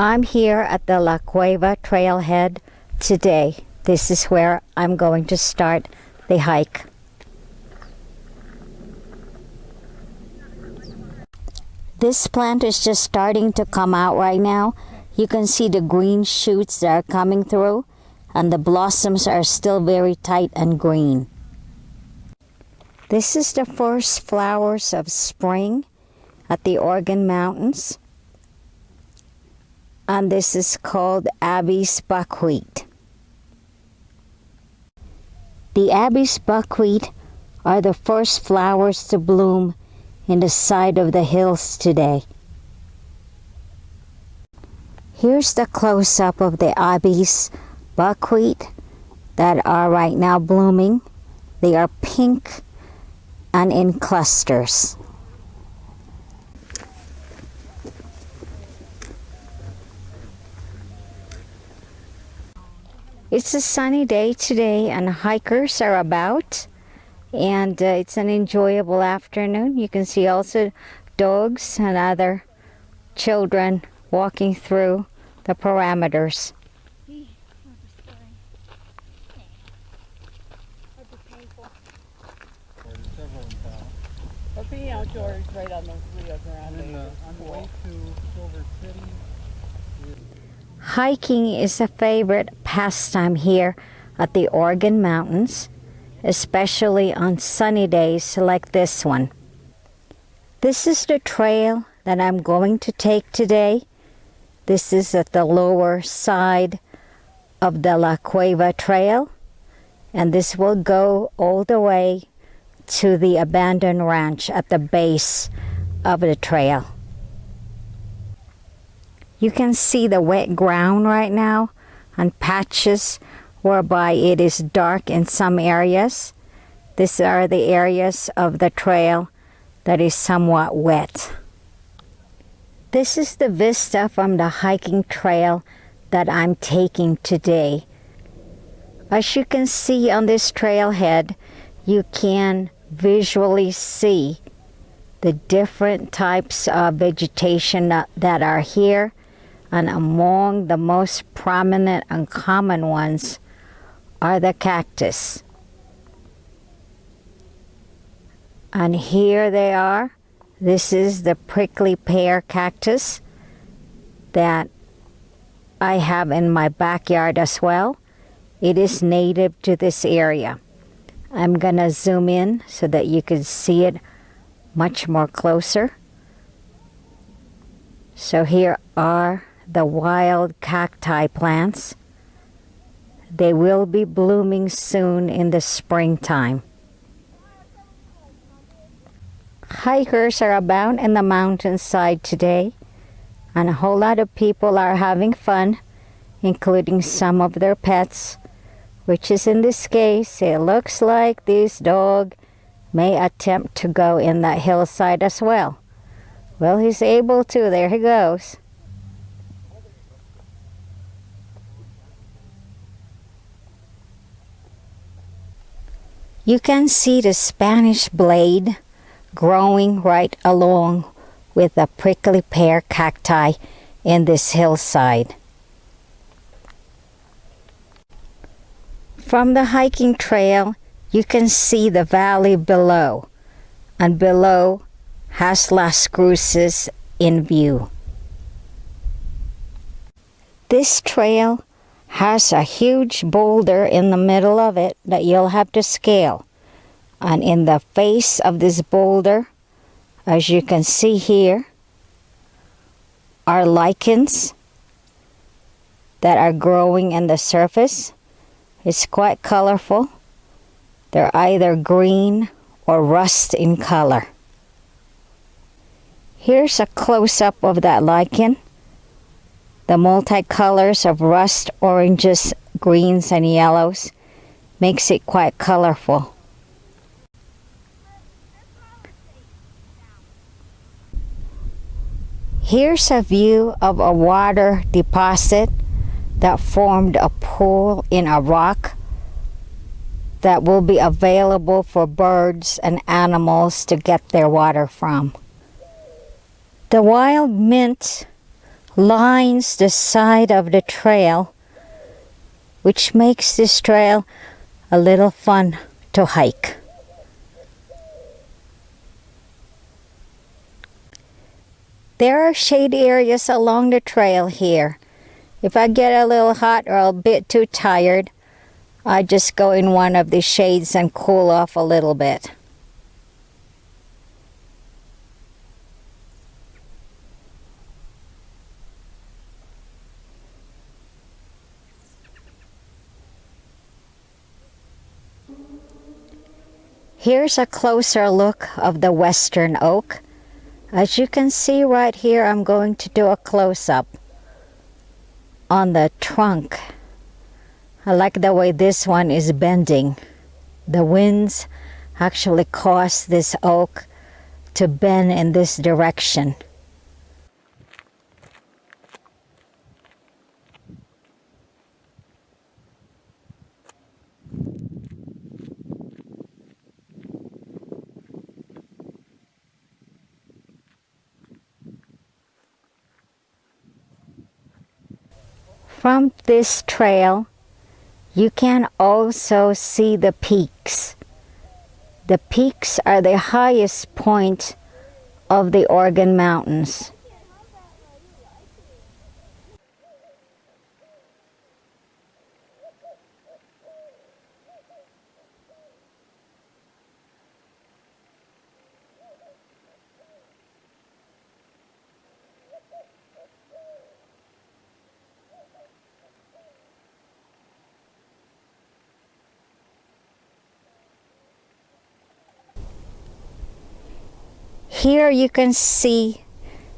I'm here at the La Cueva trailhead today. This is where I'm going to start the hike. This plant is just starting to come out right now. You can see the green shoots that are coming through, and the blossoms are still very tight and green. This is the first flowers of spring at the Organ Mountains. And this is called Abby's buckwheat. The Abby's buckwheat are the first flowers to bloom in the side of the hills today. Here's the close-up of the Abby's buckwheat that are right now blooming. They are pink and in clusters. It's a sunny day today and hikers are about, and it's an enjoyable afternoon. You can see also dogs and other children walking through the parameters. But being outdoors right on those Rio Grande. On the way to Silver City. Hiking is a favorite pastime here at the Organ Mountains, especially on sunny days like this one. This is the trail that I'm going to take today. This is at the lower side of the La Cueva Trail, and this will go all the way to the abandoned ranch at the base of the trail. You can see the wet ground right now and patches whereby it is dark in some areas. These are the areas of the trail that is somewhat wet. This is the vista from the hiking trail that I'm taking today. As you can see on this trailhead, you can visually see the different types of vegetation that are here. And among the most prominent and common ones are the cactus. And here they are. This is the prickly pear cactus that I have in my backyard as well. It is native to this area. I'm gonna zoom in so that you can see it much more closer. So here are the wild cacti plants. They will be blooming soon in the springtime. Hikers are about in the mountainside today, and a whole lot of people are having fun, including some of their pets, which is in this case, it looks like this dog may attempt to go in that hillside as well. Well, he's able to. There he goes. You can see the Spanish blade growing right along with the prickly pear cacti in this hillside. From the hiking trail, you can see the valley below, and below has Las Cruces in view. This trail has a huge boulder in the middle of it that you'll have to scale. And in the face of this boulder, as you can see here, are lichens that are growing in the surface. It's quite colorful. They're either green or rust in color. Here's a close-up of that lichen. The multicolors of rust, oranges, greens, and yellows makes it quite colorful. Here's a view of a water deposit that formed a pool in a rock that will be available for birds and animals to get their water from. The wild mint lines the side of the trail, which makes this trail a little fun to hike. There are shade areas along the trail here. If I get a little hot or a bit too tired, I just go in one of the shades and cool off a little bit. Here's a closer look of the western oak. As you can see right here, I'm going to do a close-up on the trunk. I like the way this one is bending. The winds actually cause this oak to bend in this direction. From this trail, you can also see the peaks. The peaks are the highest point of the Organ Mountains. Here you can see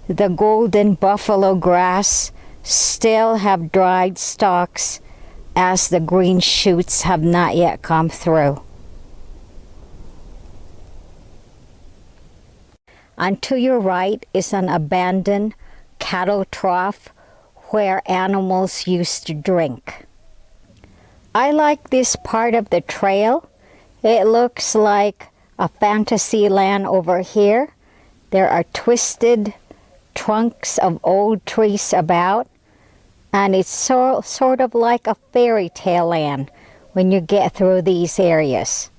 the golden buffalo grass still have dried stalks as the green shoots have not yet come through. And to your right is an abandoned cattle trough where animals used to drink. I like this part of the trail. It looks like a fantasy land over here. There are twisted trunks of old trees about, and it's sort of like a fairy tale land when you get through these areas.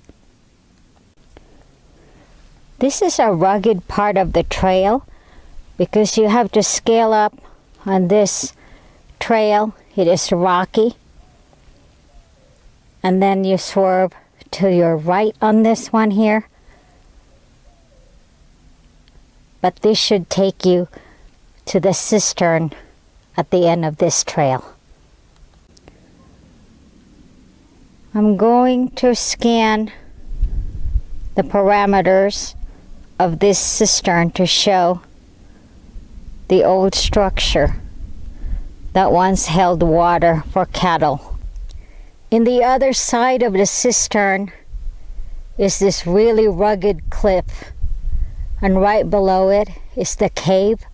This is a rugged part of the trail because you have to scale up on this trail. It is rocky, and then you swerve to your right on this one here. But this should take you to the cistern at the end of this trail. I'm going to scan the parameters of this cistern to show the old structure that once held water for cattle. In the other side of the cistern is this really rugged cliff, and right below it is the cave,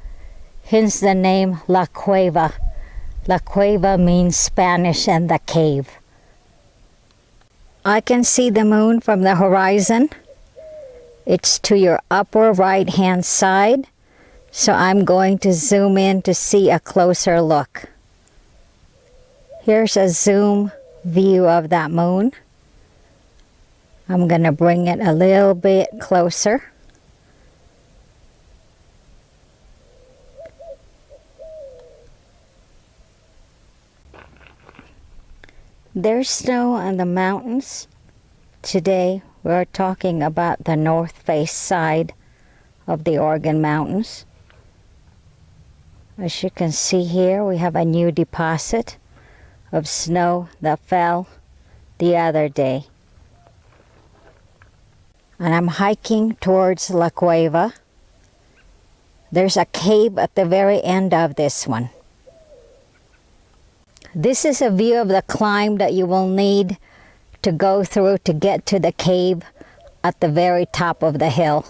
hence the name La Cueva. La Cueva means Spanish and the cave. I can see the moon from the horizon. It's to your upper right hand side, so I'm going to zoom in to see a closer look. Here's a zoom view of that moon. I'm going to bring it a little bit closer. There's snow on the mountains. Today we're talking about the north face side of the Organ Mountains. As you can see here, we have a new deposit of snow that fell the other day. And I'm hiking towards La Cueva. There's a cave at the very end of this one. This is a view of the climb that you will need to go through to get to the cave at the very top of the hill.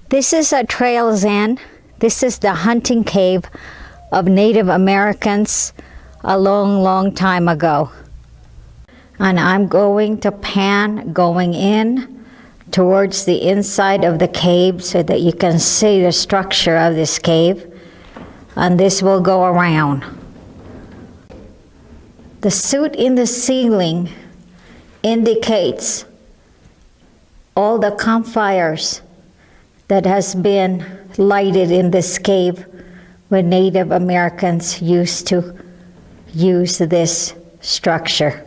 This is a trail's end. This is the hunting cave of Native Americans a long, long time ago. And I'm going to pan going in towards the inside of the cave so that you can see the structure of this cave. and this will go around. The soot in the ceiling indicates all the campfires that has been lighted in this cave when Native Americans used to use this structure.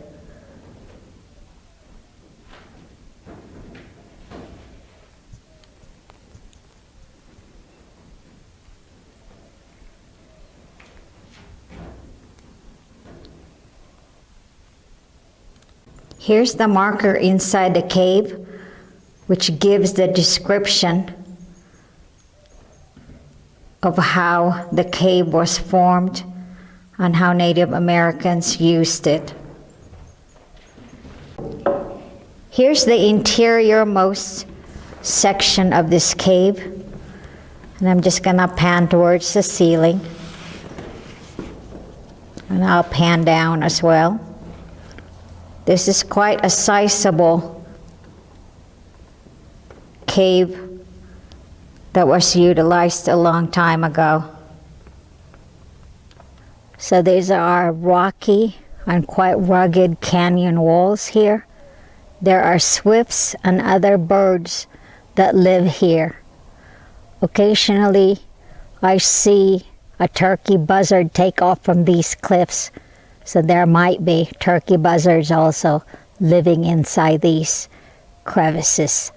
Here's the marker inside the cave, which gives the description of how the cave was formed and how Native Americans used it. Here's the interiormost section of this cave, and I'm just gonna pan towards the ceiling, and I'll pan down as well. This is quite a sizable cave that was utilized a long time ago. So these are rocky and quite rugged canyon walls here. There are swifts and other birds that live here. Occasionally, I see a turkey buzzard take off from these cliffs. So there might be turkey buzzards also living inside these crevices.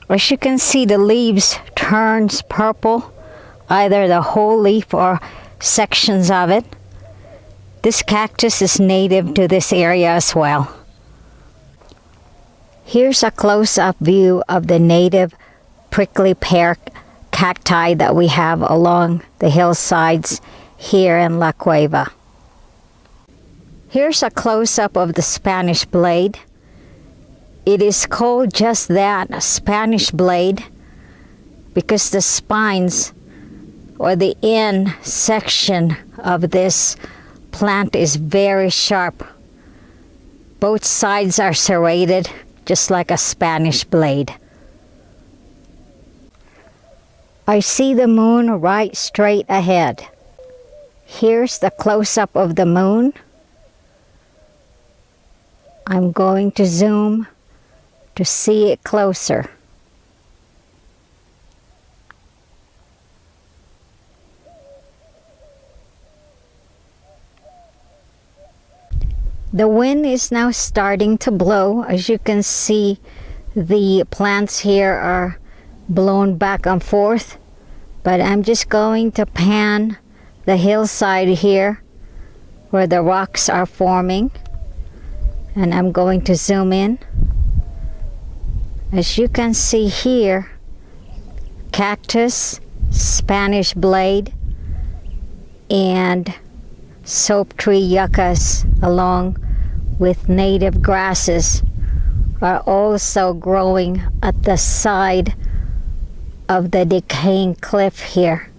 As you can see, the leaves turns purple, either the whole leaf or sections of it. This cactus is native to this area as well. Here's a close-up view of the native prickly pear cacti that we have along the hillsides here in La Cueva. Here's a close-up of the Spanish blade. It is called just that, a Spanish blade, because the spines or the end section of this plant is very sharp. Both sides are serrated, just like a Spanish blade. I see the moon right straight ahead. Here's the close-up of the moon. I'm going to zoom to see it closer. The wind is now starting to blow. As you can see, the plants here are blown back and forth, but I'm just going to pan the hillside here where the rocks are forming, and I'm going to zoom in. As you can see here, cactus, Spanish blade, and soap tree yuccas along with native grasses are also growing at the side of the decaying cliff here.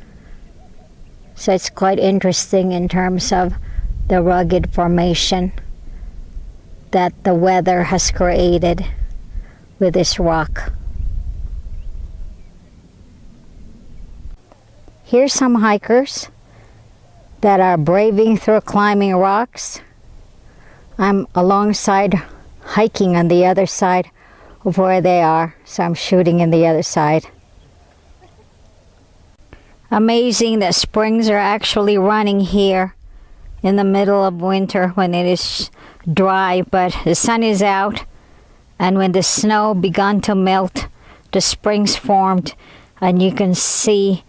So it's quite interesting in terms of the rugged formation that the weather has created with this rock. Here's some hikers that are braving through climbing rocks. I'm alongside hiking on the other side of where they are, so I'm shooting in the other side. Amazing that springs are actually running here in the middle of winter when it is dry, but the sun is out, and when the snow began to melt, the springs formed, and you can see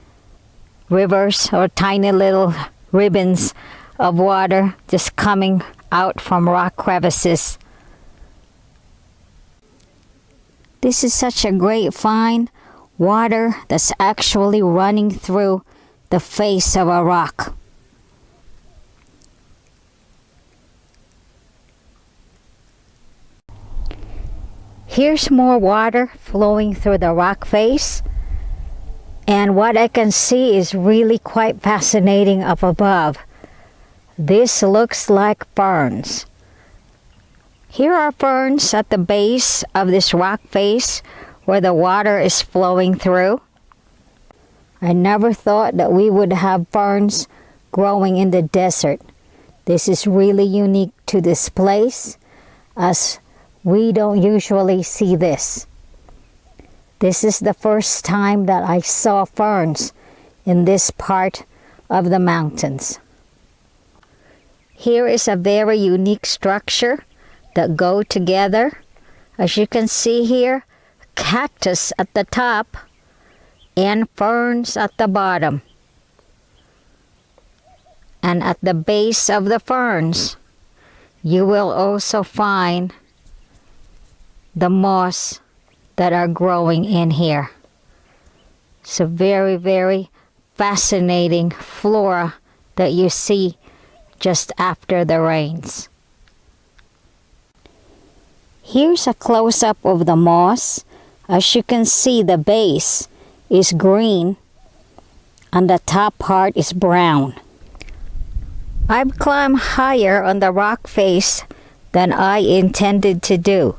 rivers or tiny little ribbons of water just coming out from rock crevices. This is such a great find. Water that's actually running through the face of a rock. Here's more water flowing through the rock face, and what I can see is really quite fascinating up above. This looks like ferns. Here are ferns at the base of this rock face where the water is flowing through. I never thought that we would have ferns growing in the desert. This is really unique to this place, as we don't usually see this. This is the first time that I saw ferns in this part of the mountains. Here is a very unique structure that go together. As you can see here, cactus at the top and ferns at the bottom. And at the base of the ferns, you will also find the moss that are growing in here. So very, very fascinating flora that you see just after the rains. Here's a close-up of the moss. As you can see, the base is green and the top part is brown. I've climbed higher on the rock face than I intended to do.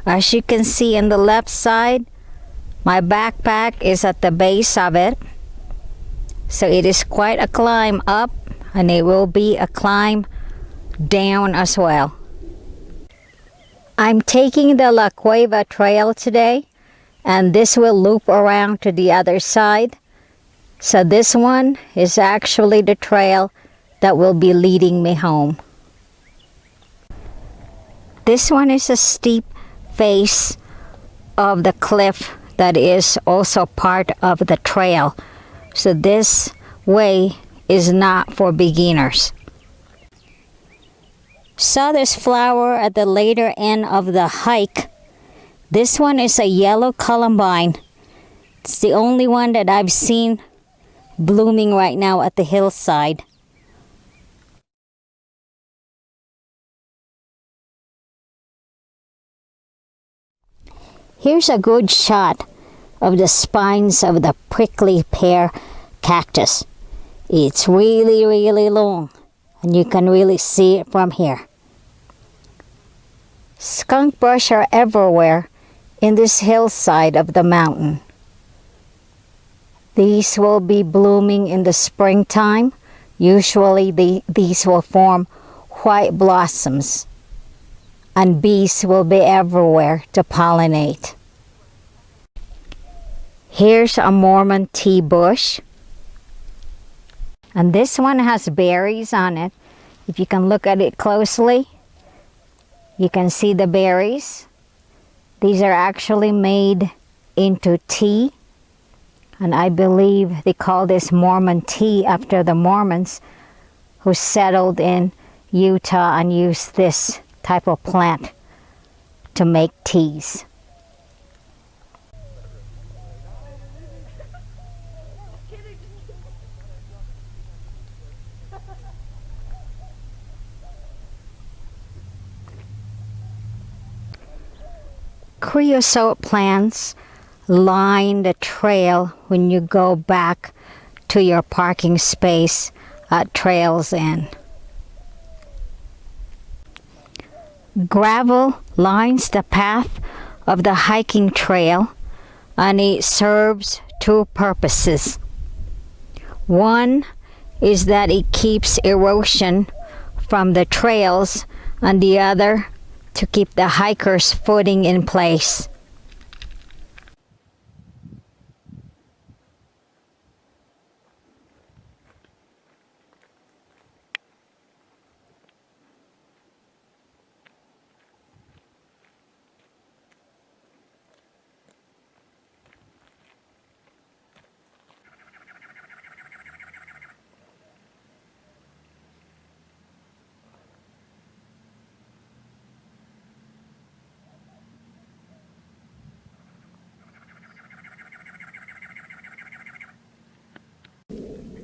As you can see on the left side, my backpack is at the base of it. So it is quite a climb up, and it will be a climb down as well. I'm taking the La Cueva Trail today, and this will loop around to the other side. So this one is actually the trail that will be leading me home. This one is a steep face of the cliff that is also part of the trail. So this way is not for beginners. Saw this flower at the later end of the hike. This one is a yellow columbine. It's the only one that I've seen blooming right now at the hillside. Here's a good shot of the spines of the prickly pear cactus. It's really, really long, and you can really see it from here. Skunk brush are everywhere in this hillside of the mountain. These will be blooming in the springtime. Usually these will form white blossoms, and bees will be everywhere to pollinate. Here's a Mormon tea bush. And this one has berries on it. If you can look at it closely, you can see the berries. These are actually made into tea. And I believe they call this Mormon tea after the Mormons who settled in Utah and used this type of plant to make teas. Creosote plants line the trail when you go back to your parking space at Trail's End. Gravel lines the path of the hiking trail, and it serves two purposes. One is that it keeps erosion from the trails, and the other to keep the hiker's footing in place.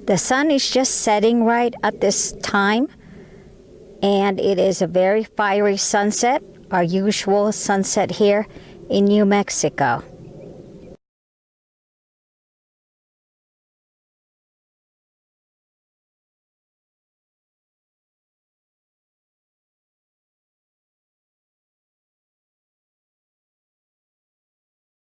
The sun is just setting right at this time, and it is a very fiery sunset, our usual sunset here in New Mexico.